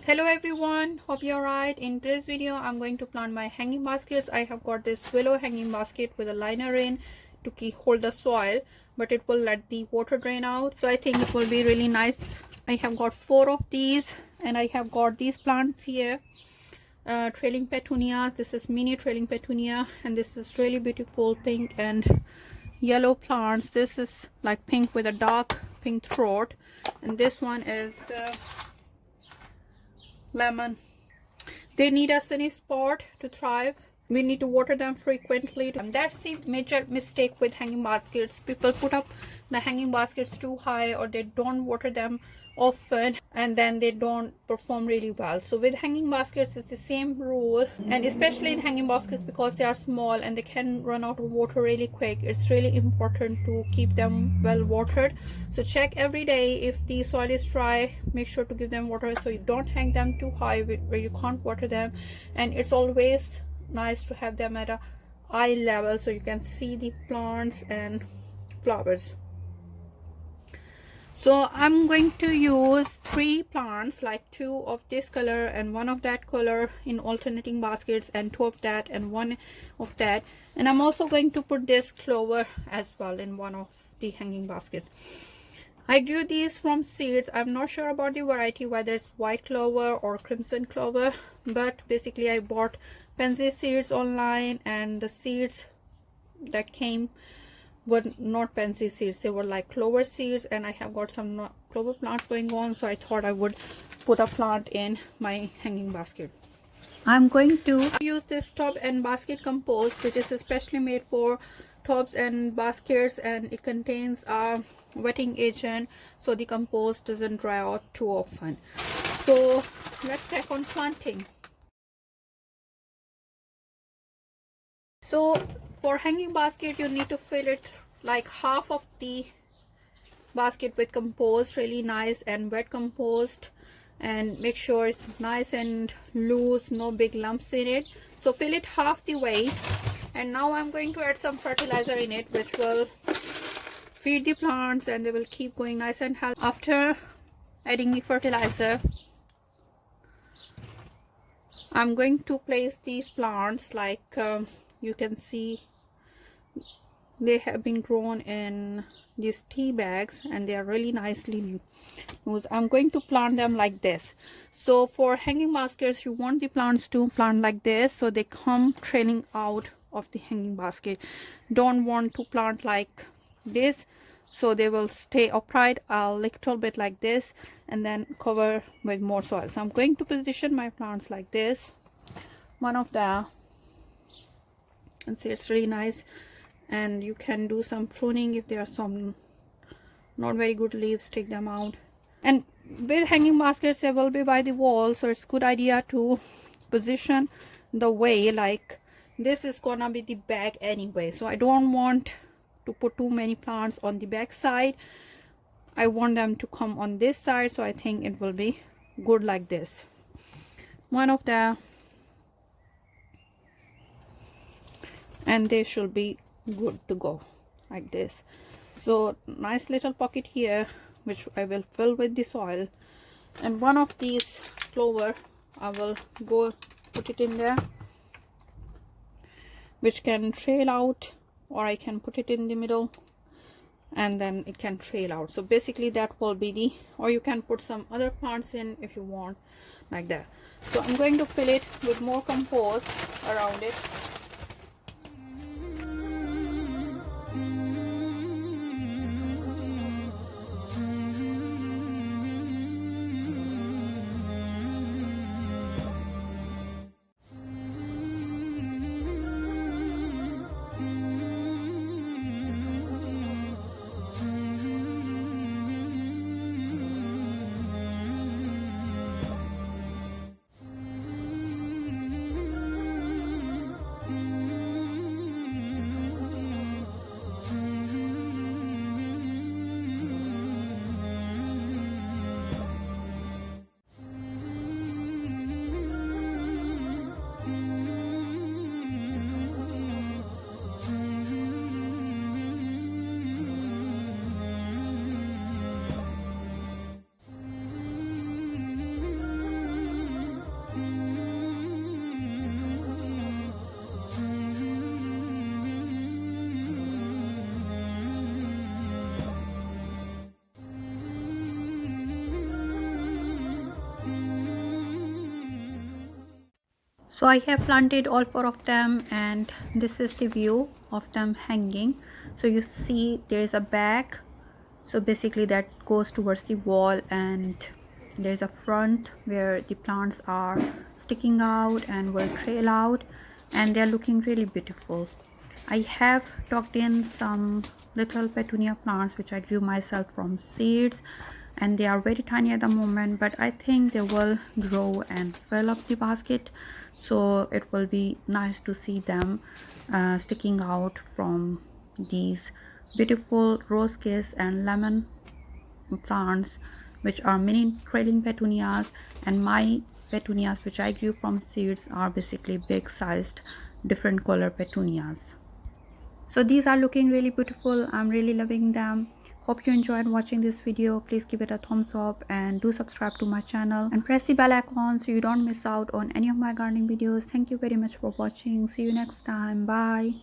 Hello everyone, hope you're right. In today's video I'm going to plant my hanging baskets. I have got this willow hanging basket with a liner in to hold the soil, but it will let the water drain out, so I think it will be really nice. I have got 4 of these, and I have got these plants here, trailing petunias. This is mini trailing petunia, and this is really beautiful pink and yellow plants. This is like pink with a dark pink throat, and this one is lemon. They need a sunny spot to thrive. We need to water them frequently, and that's the major mistake with hanging baskets. People put up the hanging baskets too high, or they don't water them often, and then they don't perform really well. So with hanging baskets it's the same rule, and especially in hanging baskets, because they are small and they can run out of water really quick, it's really important to keep them well watered. So check every day if the soil is dry, make sure to give them water, so you don't hang them too high where you can't water them. And it's always nice to have them at a eye level so you can see the plants and flowers. So I'm going to use 3 plants, like 2 of this color and 1 of that color, in alternating baskets, and 2 of that and 1 of that. And I'm also going to put this clover as well in one of the hanging baskets. I grew these from seeds. I'm not sure about the variety, whether it's white clover or crimson clover, but basically I bought pansy seeds online, and the seeds that came were not pansy seeds, they were like clover seeds, and I have got some clover plants going on, so I thought I would put a plant in my hanging basket. I'm going to use this tub and basket compost, which is especially made for tubs and baskets, and it contains a wetting agent so the compost doesn't dry out too often. So let's crack on planting. So for hanging basket you need to fill it like half of the basket with compost, really nice and wet compost, and make sure it's nice and loose, no big lumps in it. So fill it half the way, and now I'm going to add some fertilizer in it, which will feed the plants and they will keep going nice and healthy. After adding the fertilizer, I'm going to place these plants like you can see they have been grown in these tea bags, and they are really nicely loose. I'm going to plant them like this. So for hanging baskets you want the plants to plant like this, so they come trailing out of the hanging basket. Don't want to plant like this, so they will stay upright. A little bit like this, and then cover with more soil. So I'm going to position my plants like this, one of them, and see, it's really nice. And you can do some pruning if there are some not very good leaves, take them out. And with hanging baskets they will be by the wall, so it's a good idea to position the way like this is gonna be the back anyway, so I don't want to put too many plants on the back side. I want them to come on this side, so I think it will be good like this. One of them, and they should be good to go like this. So nice little pocket here, which I will fill with the soil, and one of these clover I will go put it in there, which can trail out, or I can put it in the middle and then it can trail out. So basically that will be the, or you can put some other plants in if you want, like that. So I'm going to fill it with more compost around it. So I have planted all 4 of them, and this is the view of them hanging. So you see there is a back, so basically that goes towards the wall, and there's a front where the plants are sticking out and will trail out, and they're looking really beautiful. I have tucked in some little petunia plants which I grew myself from seeds, and they are very tiny at the moment, but I think they will grow and fill up the basket, so it will be nice to see them sticking out from these beautiful rose kiss and lemon plants, which are mini trailing petunias, and my petunias which I grew from seeds are basically big sized different color petunias. So these are looking really beautiful. I'm really loving them. Hope you enjoyed watching this video. Please give it a thumbs up and do subscribe to my channel and press the bell icon so you don't miss out on any of my gardening videos. Thank you very much for watching. See you next time. Bye.